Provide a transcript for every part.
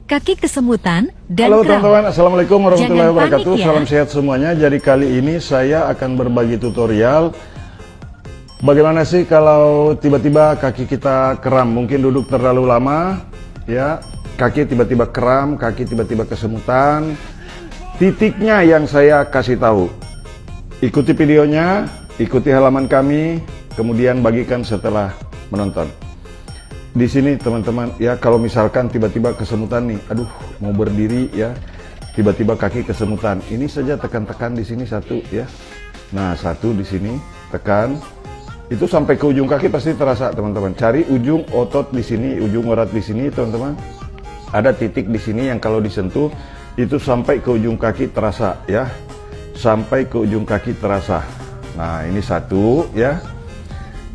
kaki kesemutan, dan Halo kram. teman-teman, Assalamualaikum warahmatullahi Jangan wabarakatuh. panik ya. Salam sehat semuanya. Jadi kali ini saya akan berbagi tutorial bagaimana sih kalau tiba-tiba kaki kita kram. Mungkin duduk terlalu lama, ya, kaki tiba-tiba kram, kaki tiba-tiba kesemutan. Titiknya yang saya kasih tahu. Ikuti videonya, ikuti halaman kami, kemudian bagikan setelah menonton. Di sini teman-teman, ya, kalau misalkan tiba-tiba kesemutan nih, aduh mau berdiri ya, tiba-tiba kaki kesemutan, ini saja tekan-tekan di sini satu ya. Nah, satu di sini tekan, itu sampai ke ujung kaki pasti terasa teman-teman. Cari ujung otot di sini, ujung urat di sini teman-teman. Ada titik di sini yang kalau disentuh itu sampai ke ujung kaki terasa ya, sampai ke ujung kaki terasa. Nah, ini satu ya.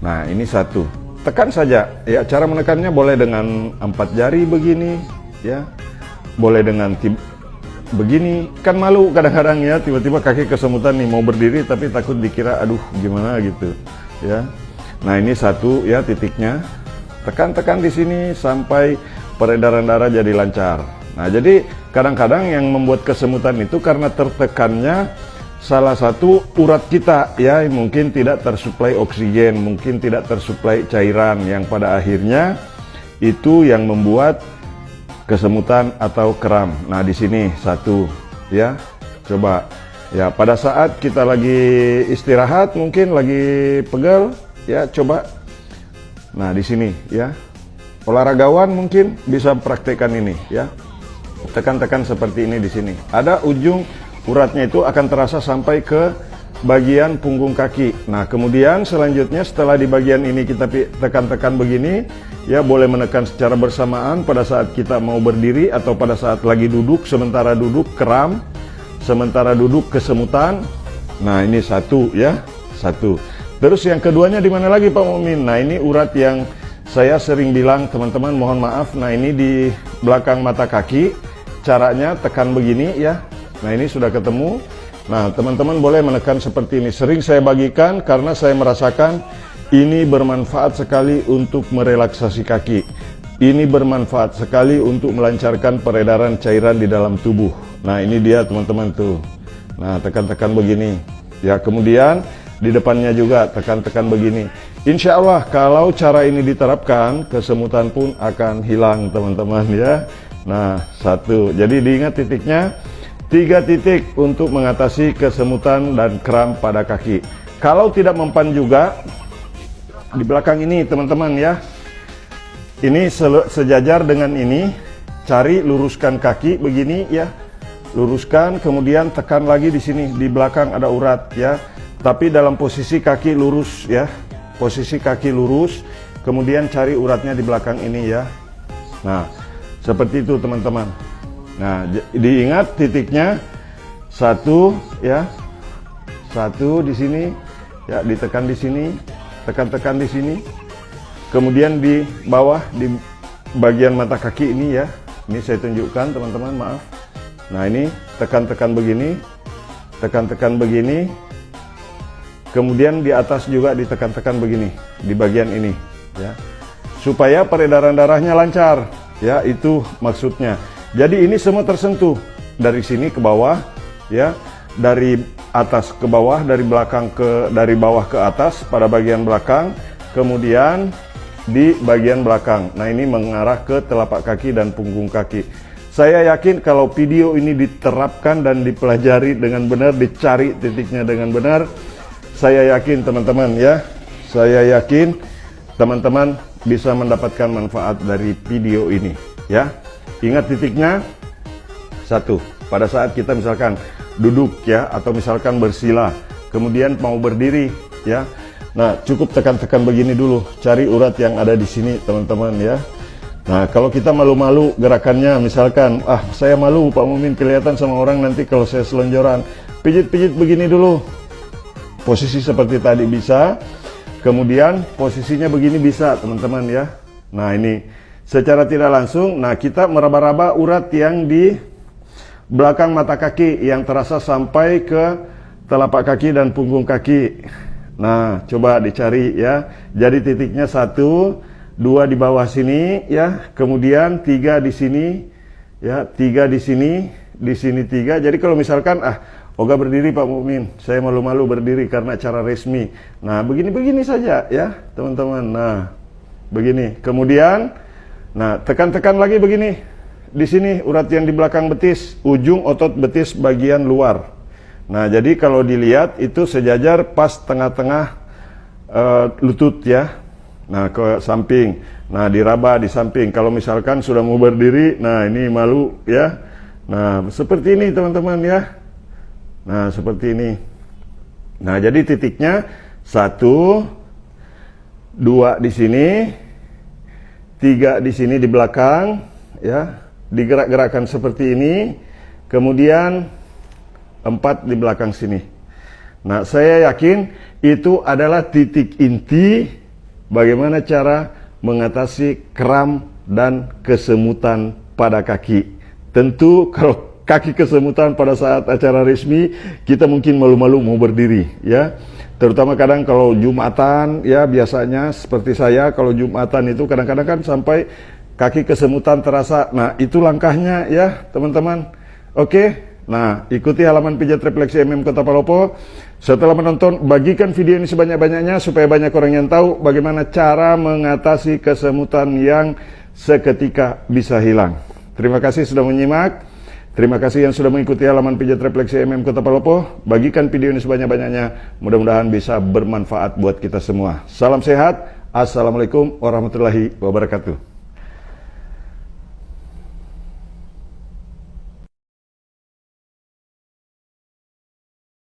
Nah, ini satu. Tekan saja ya, cara menekannya boleh dengan 4 jari begini ya, boleh dengan begini. Kan malu kadang-kadang ya, tiba-tiba kaki kesemutan nih mau berdiri tapi takut dikira aduh gimana gitu ya. Nah, ini satu ya titiknya, tekan-tekan di sini sampai peredaran darah jadi lancar. Nah, jadi kadang-kadang yang membuat kesemutan itu karena tertekannya salah satu urat kita ya, mungkin tidak tersuplai oksigen, mungkin tidak tersuplai cairan, yang pada akhirnya itu yang membuat kesemutan atau kram. Nah, di sini satu ya, coba ya, pada saat kita lagi istirahat mungkin lagi pegel ya, coba. Nah, di sini ya, olahragawan mungkin bisa praktekkan ini ya, tekan-tekan seperti ini. Di sini ada ujung uratnya, itu akan terasa sampai ke bagian punggung kaki. Nah, kemudian selanjutnya setelah di bagian ini kita tekan-tekan begini ya, boleh menekan secara bersamaan pada saat kita mau berdiri atau pada saat lagi duduk, sementara duduk kram, sementara duduk kesemutan. Nah, ini satu ya, satu. Terus yang keduanya di mana lagi Pak Mumin? Nah, ini urat yang saya sering bilang teman-teman, mohon maaf. Nah, ini di belakang mata kaki. Caranya tekan begini ya. Nah, ini sudah ketemu. Nah, teman-teman boleh menekan seperti ini. Sering saya bagikan karena saya merasakan ini bermanfaat sekali untuk merelaksasi kaki. Ini bermanfaat sekali untuk melancarkan peredaran cairan di dalam tubuh. Nah, ini dia teman-teman tuh. Nah, tekan-tekan begini. Ya, kemudian di depannya juga tekan-tekan begini. Insya Allah kalau cara ini diterapkan, kesemutan pun akan hilang teman-teman ya. Nah, satu. Jadi diingat titiknya. 3 titik untuk mengatasi kesemutan dan kram pada kaki. Kalau tidak mempan juga, di belakang ini teman-teman ya, ini sejajar dengan ini, cari luruskan kaki begini ya, luruskan, kemudian tekan lagi di sini, di belakang ada urat ya, tapi dalam posisi kaki lurus ya, posisi kaki lurus, kemudian cari uratnya di belakang ini ya. Nah, seperti itu teman-teman. Nah, diingat titiknya satu ya, satu di sini ya, ditekan di sini, tekan-tekan di sini, kemudian di bawah di bagian mata kaki ini ya, ini saya tunjukkan teman-teman, maaf. Nah, ini tekan-tekan begini, tekan-tekan begini, kemudian di atas juga ditekan-tekan begini di bagian ini ya, supaya peredaran darahnya lancar ya, itu maksudnya. Jadi ini semua tersentuh dari sini ke bawah ya, dari atas ke bawah, dari bawah ke atas pada bagian belakang, kemudian di bagian belakang. Nah, ini mengarah ke telapak kaki dan punggung kaki. Saya yakin kalau video ini diterapkan dan dipelajari dengan benar, dicari titiknya dengan benar, saya yakin teman-teman ya, saya yakin teman-teman bisa mendapatkan manfaat dari video ini ya. Ingat titiknya satu, pada saat kita misalkan duduk ya, atau misalkan bersila, kemudian mau berdiri ya. Nah, cukup tekan-tekan begini dulu, cari urat yang ada di sini teman-teman ya. Nah, kalau kita malu-malu gerakannya, misalkan saya malu Pak Mumin kelihatan sama orang nanti kalau saya selonjoran, pijit-pijit begini dulu, posisi seperti tadi bisa, kemudian posisinya begini bisa teman-teman ya. Nah, ini secara tidak langsung, nah kita meraba-raba urat yang di belakang mata kaki yang terasa sampai ke telapak kaki dan punggung kaki. Nah, coba dicari ya. Jadi titiknya 1, 2 di bawah sini ya, kemudian 3 di sini ya, 3 di sini 3. Jadi kalau misalkan Oga berdiri Pak Mukmin, saya malu-malu berdiri karena cara resmi. Nah, begini-begini saja ya, teman-teman. Nah, begini. Kemudian, nah, tekan-tekan lagi begini. Di sini urat yang di belakang betis, ujung otot betis bagian luar. Nah, jadi kalau dilihat itu sejajar pas tengah-tengah lutut ya. Nah, ke samping. Nah, diraba di samping. Kalau misalkan sudah mau berdiri, nah ini malu ya. Nah, seperti ini teman-teman ya. Nah, seperti ini. Nah, jadi titiknya 1, 2 di sini, 3 di sini di belakang, ya, digerak-gerakkan seperti ini. Kemudian 4 di belakang sini. Nah, saya yakin itu adalah titik inti bagaimana cara mengatasi kram dan kesemutan pada kaki. Tentu kalau kaki kesemutan pada saat acara resmi, kita mungkin malu-malu mau berdiri ya. Terutama kadang kalau Jumatan ya, biasanya seperti saya kalau Jumatan itu kadang-kadang kan sampai kaki kesemutan terasa. Nah, itu langkahnya ya teman-teman. Oke, nah ikuti halaman pijat refleksi MM Kota Palopo. Setelah menonton, bagikan video ini sebanyak-banyaknya supaya banyak orang yang tahu bagaimana cara mengatasi kesemutan yang seketika bisa hilang. Terima kasih sudah menyimak. Terima kasih yang sudah mengikuti halaman pijat refleksi MM Kota Palopo. Bagikan video ini sebanyak-banyaknya. Mudah-mudahan bisa bermanfaat buat kita semua. Salam sehat. Assalamualaikum warahmatullahi wabarakatuh.